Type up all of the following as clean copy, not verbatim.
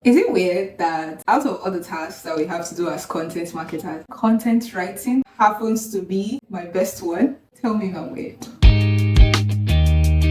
Is it weird that out of all the tasks that we have to do as content marketers, content writing happens to be my best one? Tell me if I'm weird.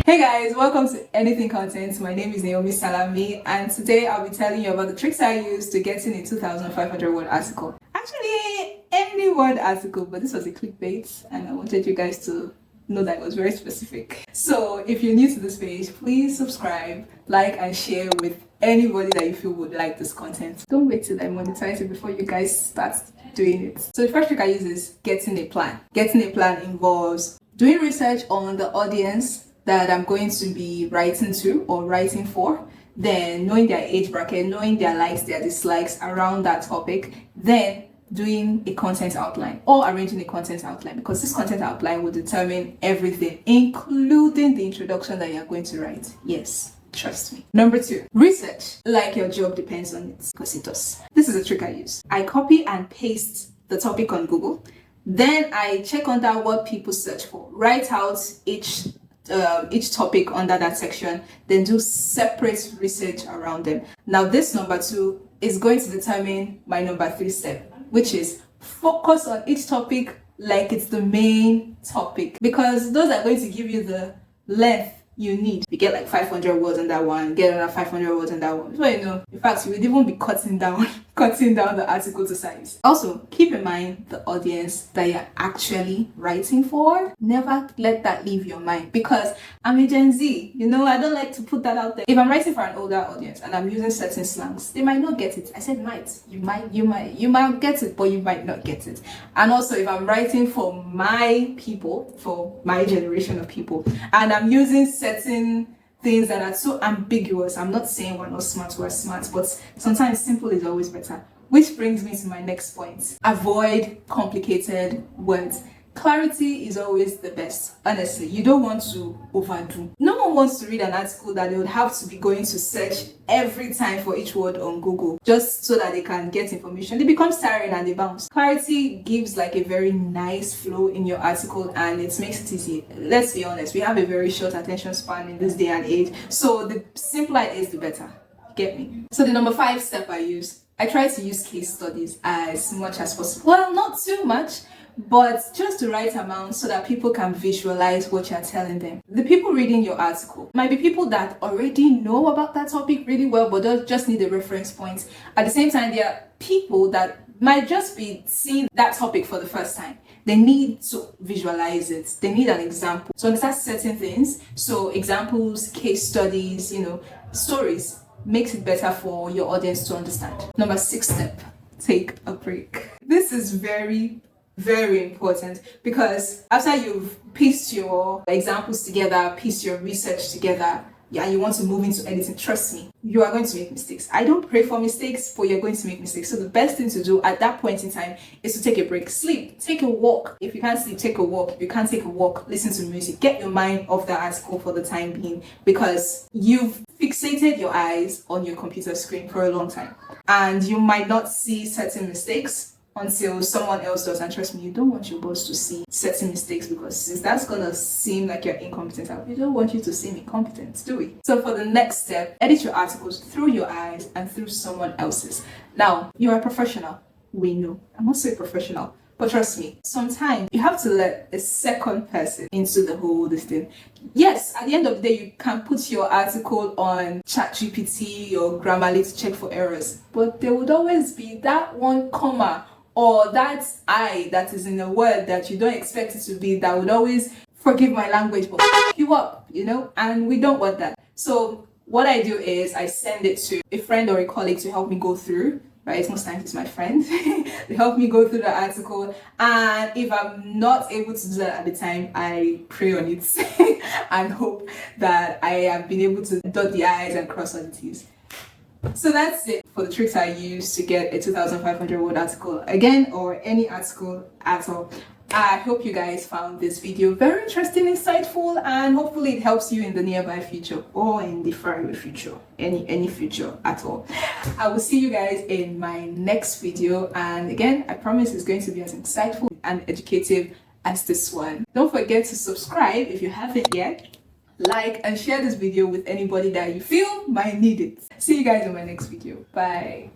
Hey guys, welcome to Anything Content. My name is Naomi Salami, and today I'll be telling you about the tricks I use to getting a 2,500 word article. Actually, any word article, but this was a clickbait, and I wanted you guys to know that it was very specific. So if you're new to this page, please subscribe, like, and share with anybody that you feel would like this content. Don't wait till I monetize it before you guys start doing it. So the first trick I use is getting a plan. Getting a plan involves doing research on the audience that I'm going to be writing to or writing for, then knowing their age bracket, knowing their likes, their dislikes around that topic, then doing a content outline or arranging a content outline, because this content outline will determine everything, including the introduction that you're going to write. Yes, trust me. Number 2, research like your job depends on it, because it does. This is a trick I use. I copy and paste the topic on Google, then I check under what people search for, write out each topic under that section, then do separate research around them. Now this number 2 is going to determine my number 3 step, which is focus on each topic like it's the main topic, because those are going to give you the length you need. You get like 500 words on that one, get another 500 words on that one. So you know, in fact, you would even be cutting down the article to size. Also, keep in mind the audience that you're actually writing for. Never let that leave your mind, because I'm a Gen Z. You know, I don't like to put that out there. If I'm writing for an older audience and I'm using certain slangs, they might not get it. I said might. You might get it, but you might not get it. And also, if I'm writing for my people, for my generation of people, and I'm using certain things that are so ambiguous, I'm not saying we're not smart, we're smart, but sometimes simple is always better. Which brings me to my next point. Avoid complicated words. Clarity is always the best. Honestly, you don't want to overdo. No one wants to read an article that they would have to be going to search every time for each word on Google just so that they can get information. They become tiring and they bounce. Clarity gives like a very nice flow in your article, and it makes it easy. Let's be honest, we have a very short attention span in this day and age, so the simpler it is, the better. Get me? So the number 5 step I try to use case studies as much as possible. Well, not too much, but just the right amount so that people can visualize what you're telling them. The people reading your article might be people that already know about that topic really well, but just need a reference point. At the same time, there are people that might just be seeing that topic for the first time. They need to visualize it. They need an example to understand certain things. So examples, case studies, stories makes it better for your audience to understand. Number 6 step, take a break. This is very important, because after you've pieced your examples together, pieced your research together, and you want to move into editing, trust me, you are going to make mistakes. I don't pray for mistakes, but you're going to make mistakes. So the best thing to do at that point in time is to take a break. Sleep, take a walk. If you can't sleep, take a walk. If you can't take a walk, listen to music. Get your mind off the article for the time being, because you've fixated your eyes on your computer screen for a long time, and you might not see certain mistakes until someone else does. And trust me, you don't want your boss to see certain mistakes, because since that's gonna seem like you're incompetent, we don't want you to seem incompetent, do we? So for the next step, edit your articles through your eyes and through someone else's. Now, you're a professional, we know. I'm also a professional, but trust me, sometimes you have to let a second person into the whole thing. Yes, at the end of the day, you can put your article on ChatGPT or Grammarly to check for errors, but there would always be that one comma or that I that is in a word that you don't expect it to be, that would always, forgive my language, but you up, and we don't want that. So what I do is I send it to a friend or a colleague to help me go through, right? Most times it's my friend. They help me go through the article, and if I'm not able to do that at the time, I pray on it and hope that I have been able to dot the I's and cross all the T's. So that's it for the tricks I use to get a 2,500 word article, again, or any article at all. I hope you guys found this video very interesting, insightful, and hopefully it helps you in the nearby future or in the faraway future, any future at all. I will see you guys in my next video, and again, I promise it's going to be as insightful and educative as this one. Don't forget to subscribe if you haven't yet. like, and share this video with anybody that you feel might need it. See you guys in my next video. Bye.